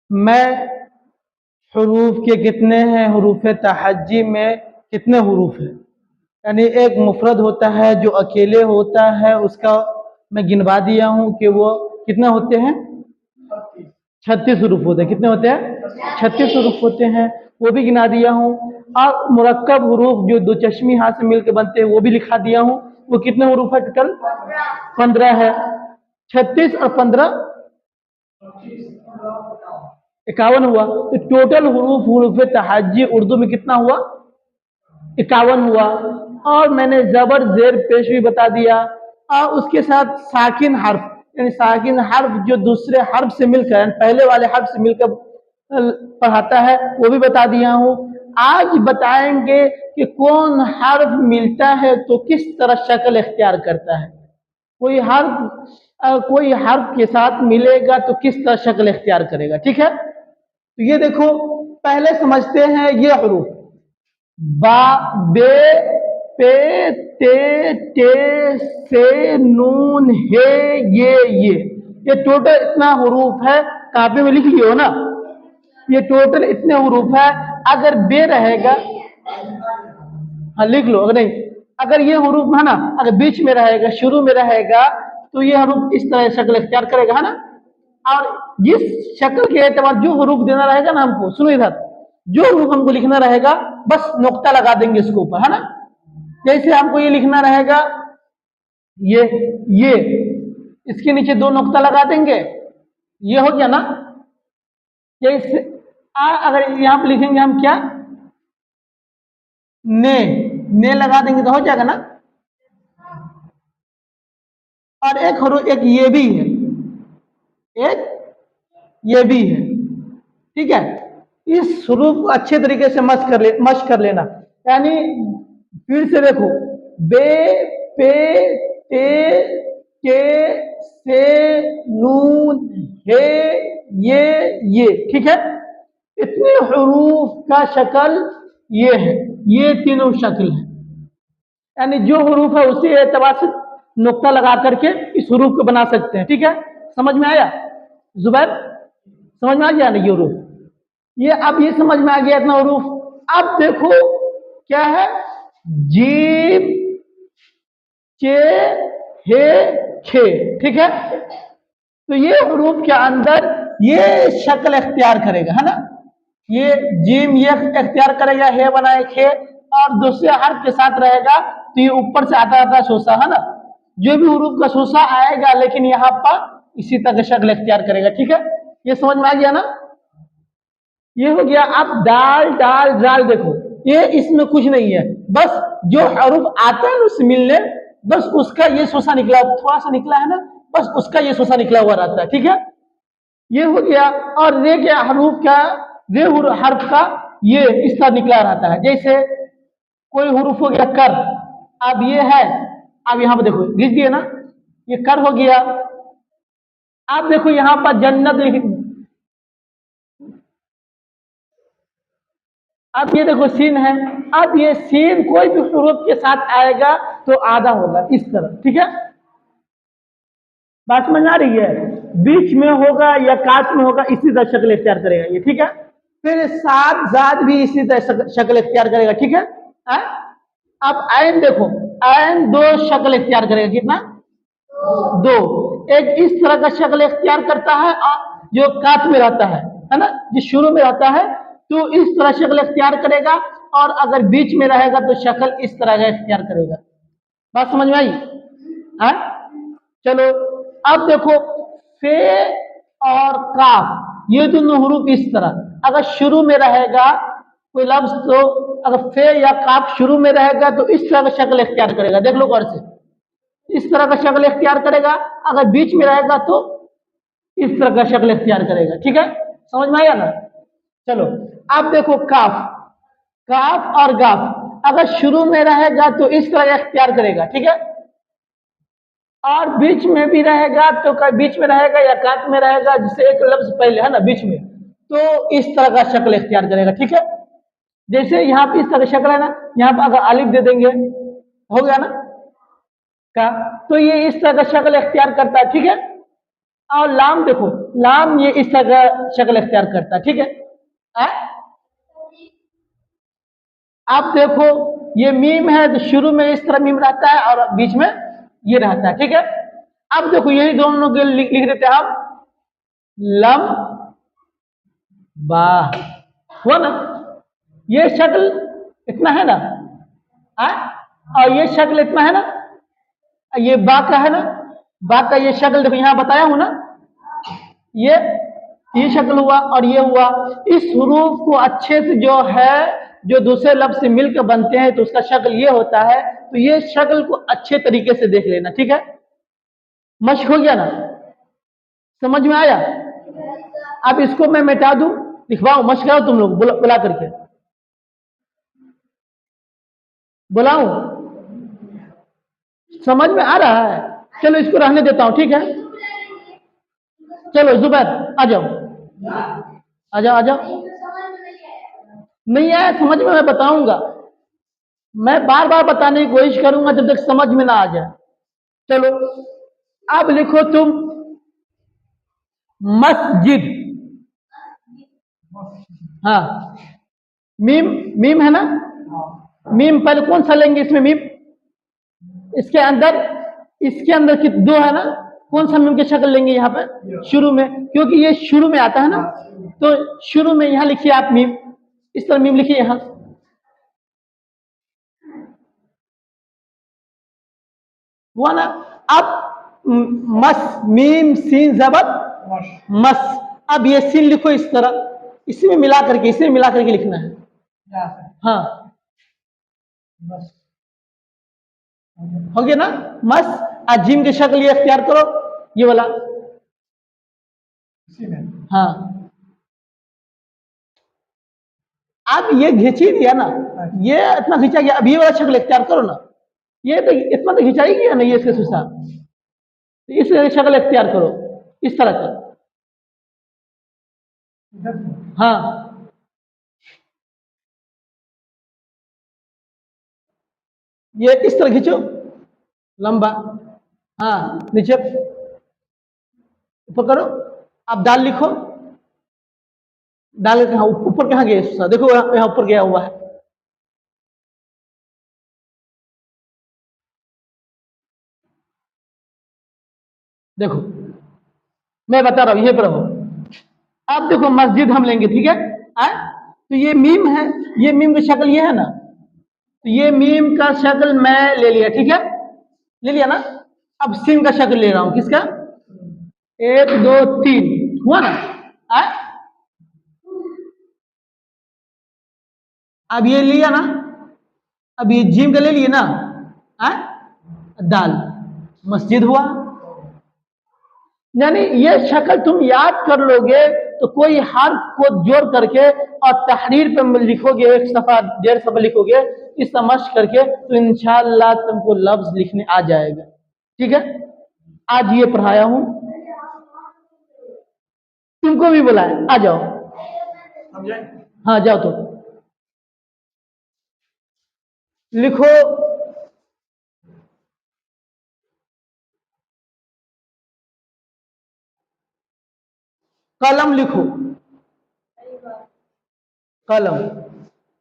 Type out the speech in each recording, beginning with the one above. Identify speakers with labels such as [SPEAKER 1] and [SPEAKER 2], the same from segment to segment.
[SPEAKER 1] मैं हरूफ के कितने हैं, हरूफ तहज्जी में कितने हरूफ हैं, यानी एक मुफरद होता है जो अकेले होता है, उसका मैं गिनवा दिया हूँ कि वो कितने होते हैं, 36 हरूफ होते हैं। कितने होते हैं, 36 हरूफ होते हैं, वो भी गिना दिया हूँ। और मुरक्कब हरूफ जो दो चश्मी हाथ से मिलकर बनते हैं वो भी लिखा दिया हूँ। वो कितने हरूफ है टोटल, 15 है। 36 और 15 51 हुआ। तो टोटल हरूफ तहज्जी उर्दू में कितना हुआ, 51 हुआ। और मैंने जबर जेर पेश भी बता दिया, और उसके साथ साकिन हर्फ, यानी साकिन हर्फ जो दूसरे हर्फ से मिलकर, यानी पहले वाले हर्फ से मिलकर पढ़ाता है, वो भी बता दिया हूँ। आज बताएंगे कि कौन हर्फ मिलता है तो किस तरह शक्ल इख्तियार करता है। कोई हर्फ के साथ मिलेगा तो किस तरह शक्ल इख्तियार करेगा। ठीक है, तो ये देखो, पहले समझते हैं ये हरूफ, बा, बे, पे, ते, टे, से, नून, हे, ये टोटल इतना हरूफ है। कापी में लिख लियो ना, ये टोटल इतने हरूफ है। अगर बे रहेगा, हाँ लिख लो, अगर नहीं, अगर ये हरूफ है ना, अगर बीच में रहेगा, शुरू में रहेगा, तो ये हरूफ इस तरह शक्ल इख्तियार करेगा, है ना। और जिस शक्ल के एतबार जो हरूफ देना रहेगा ना हमको, सुनो इधर, जो हरूफ हमको लिखना रहेगा बस नुक्ता लगा देंगे इसके ऊपर, है ना। जैसे हमको ये लिखना रहेगा, ये इसके नीचे दो नुक्ता लगा देंगे, ये हो गया ना। जैसे अगर यहां पर लिखेंगे हम क्या, ने लगा देंगे तो हो जाएगा ना। और एक हरूफ, एक ये भी है, एक ये भी है। ठीक है, इस हरूफ को अच्छे तरीके से मश कर लेना। यानी फिर से देखो, बे, पे, ते, के, से, नून, हे, ये। ठीक है, इतने हरूफ का शक्ल ये है, ये तीनों शक्ल है। यानी जो हरूफ है उसी एतबार से नुक्ता लगा करके इस हरूफ को बना सकते हैं। ठीक है, समझ में आया जुबैर, समझ में आ गया ना ये हरूफ, ये अब ये समझ में आ गया इतना हरूफ। अब देखो क्या है, जीम, चे, हे, खे। ठीक है, तो ये हरूफ के अंदर ये शक्ल इख्तियार करेगा, है ना। ये जीम ये इख्तियार करेगा, हे बनाए खे, और दूसरे हर्फ के साथ रहेगा तो ये ऊपर से आता आता सोसा, है ना। जो भी हरूफ का सोसा आएगा लेकिन यहाँ पर इसी तरह शक्ल इख्तियार करेगा। ठीक है, ये समझ में आ गया ना। ये हो गया। अब दाल, डाल, जाल, देखो ये इसमें कुछ नहीं है, बस जो हरूफ आता है उससे मिलने, बस उसका ये सोसा निकला, थोड़ा सा निकला है ना, बस उसका ये सोसा निकला हुआ रहता है। ठीक है, ये हो गया। और रे के हरूफ का, रे हर्फ का ये इस तरह निकला रहता है। जैसे कोई हरूफ हो गया कर, अब ये है, अब यहां पर देखो लिख दिए ना, ये कर हो गया। अब देखो यहां पर जन्नत लिख, अब ये देखो सीन है, अब ये सीन कोई भी हरूफ के साथ आएगा तो आधा होगा इस तरह। ठीक है, बात समझ आ रही है, बीच में होगा या काट में होगा, इसी तरह शक्ल इख्तियार करेगा ये। ठीक है, फिर सात जात भी इसी तरह शक्ल इख्तियार करेगा। ठीक है, अब आयन देखो, आयन दो शक्ल इख्तियार करेगा, कितना, दो। एक इस तरह का शक्ल इख्तियार करता है और जो काट में रहता है ना, जो शुरू में रहता है तो इस तरह शक्ल इख्तियार करेगा, और अगर बीच में रहेगा तो शक्ल इस तरह का इख्तियार करेगा। बात समझ में आई, है? चलो अब देखो, फे और काफ, ये दोनों हरूफ इस तरह, अगर शुरू में रहेगा कोई लफ्ज तो अगर फे या काफ शुरू में रहेगा तो इस तरह का शक्ल इख्तियार करेगा। देख लो गौर से, इस तरह का शक्ल इख्तियार करेगा, अगर बीच में रहेगा तो इस तरह का शक्ल इख्तियार करेगा। ठीक है, समझ में आया ना। चलो अब देखो काफ, काफ और गाफ, अगर शुरू में रहेगा तो इस तरह का इख्तियार करेगा। ठीक है, और बीच में भी रहेगा तो बीच में रहेगा या काट में रहेगा, जिससे एक लफ्ज पहले है ना बीच में, तो इस तरह का शक्ल इख्तियार करेगा। ठीक है, जैसे यहाँ पे इस तरह शक्ल है ना, यहाँ पर अगर अलिफ दे देंगे हो गया ना का, तो ये इस तरह का शक्ल इख्तियार करता है। ठीक है, और लाम देखो, लाम ये इस तरह का शक्ल इख्तियार करता है, ठीक है। आ? अब देखो ये मीम है तो शुरू में इस तरह मीम रहता है और बीच में ये रहता है, ठीक है। अब देखो यही दोनों के लिख देते हैं हम, लम बा, हुआ ना। ये शक्ल इतना है ना, आ? और ये शक्ल इतना है ना, ये बा का है ना, बा का ये शक्ल देखो यहां बताया हूं ना, ये ये शक्ल हुआ और ये हुआ। इस हरूफ को अच्छे से जो है, जो दूसरे लफ्ज से मिलकर बनते हैं तो उसका शक्ल ये होता है। तो ये शक्ल को अच्छे तरीके से देख लेना, ठीक है। मश्क हो गया ना, समझ में आया। अब इसको मैं मिटा दूं, लिखवाऊं, मश्क करो तुम लोग बुला करके बुलाऊं, समझ में आ रहा है। चलो इसको रहने देता हूं, ठीक है। चलो जुबैर आ जाओ, आ जाओ, आ जाओ। नहीं आया समझ में, मैं बताऊंगा, मैं बार बार बताने की कोशिश करूंगा जब तक समझ में ना आ जाए। चलो अब लिखो तुम मस्जिद। हाँ, मीम, मीम है ना, मीम पहले कौन सा लेंगे इसमें, मीम इसके अंदर, इसके अंदर कि दो है ना, कौन सा मीम की शक्ल लेंगे यहाँ पे शुरू में, क्योंकि ये शुरू में आता है ना। तो शुरू में यहाँ लिखिए आप मीम, इस तरह मीम लिखिए यहाँ, हुआ ना। अब मस, मीम सीन जबर मस। अब ये सीन लिखो इस तरह, इसी में मिला करके, इसी में मिला करके लिखना है। हाँ, हो गया ना, मस। जिम की शक्ल ये अख्तियार करो, ये वाला। हाँ, अब ये घिंच ही दिया ना, ये इतना खींचा गया, अब ये वाला शक्ल इख्तियार करो ना। ये तो इतना तो खिंचा ही गया ना, ये इसके सुसा, इस शक्ल इख्तियार करो इस तरह का। हाँ, ये इस तरह खींचो, लंबा। हाँ, नीचे ऊपर करो। अब दाल लिखो, दाल कहाँ ऊपर, कहाँ गया सुसा, देखो यहाँ यहाँ ऊपर गया हुआ है। देखो मैं बता रहा हूं, ये पर रहो। अब देखो मस्जिद हम लेंगे, ठीक है। तो ये मीम है, ये मीम की शक्ल ये है ना, तो ये मीम का शक्ल मैं ले लिया, ठीक है, ले लिया ना। अब सिम का शक्ल ले रहा हूं, किसका, एक दो तीन, हुआ ना। आ? अब ये लिया ना, अब ये जिम का ले लिए ना, आ? दाल, मस्जिद हुआ। यानी ये शक्ल तुम याद कर लोगे तो कोई हर्फ को जोड़ करके और तहरीर पे लिखोगे, एक सफा डेढ़ सफा लिखोगे, इस समझ करके, तो इंशाअल्लाह तुमको लफ्ज लिखने आ जाएगा, ठीक है। आज ये पढ़ाया हूं, तुमको भी बुलाया, आ जाओ। हाँ जाओ, तो लिखो कलम, लिखो कलम।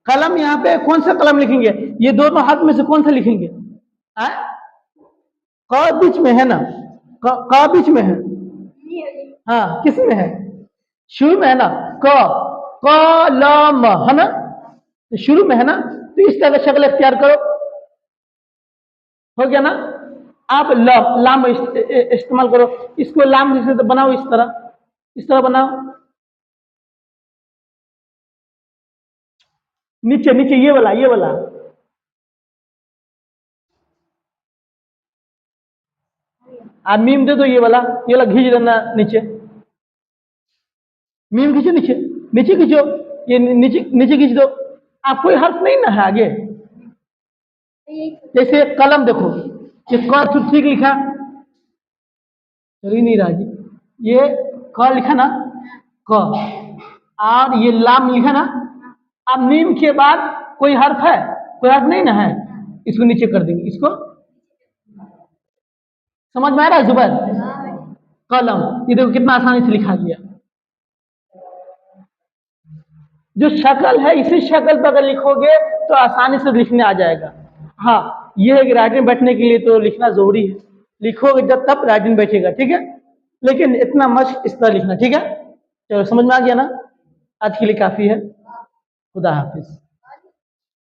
[SPEAKER 1] कलम यहाँ पे कौन सा कलम लिखेंगे, ये दोनों हाथ में से कौन सा लिखेंगे। आ? क बीच में है ना, क बीच में है। हाँ, किस में है, शुरू में है ना, क, कलम है ना, तो शुरू में है ना, तो इस तरह शक्ल इख्तियार करो, हो गया ना। आप लाम इस्तेमाल करो, इसको लाम जैसे तो बनाओ, इस तरह बनाओ, नीचे नीचे ये वाला, ये वाला। आप मीम दे दो, ये वाला खींच देना नीचे, मीम खींचो नीचे, नीचे खींचो, ये नीचे नीचे खींच दो। आप कोई हर्फ नहीं ना है आगे, जैसे कलम देखो, ये क ठीक लिखा, चल ही नहीं रहा जी, ये क लिखा ना, क, और ये लाम लिखा ना। अब मीम के बाद कोई हर्फ है, कोई हर्फ नहीं ना है, इसको नीचे कर देंगे, इसको समझ में आ रहा है जुबैर। कलम, ये देखो कितना आसानी से लिखा गया। जो शक्ल है इसी शक्ल पर अगर लिखोगे तो आसानी से लिखने आ जाएगा। हाँ, ये है कि राइटिंग बैठने के लिए तो लिखना जरूरी है, लिखोगे जब तब राइटिंग बैठेगा, ठीक है। लेकिन इतना मस्त इस तरह लिखना, ठीक है। चलो समझ में आ गया ना, आज के लिए काफी है। खुदा हाफिज।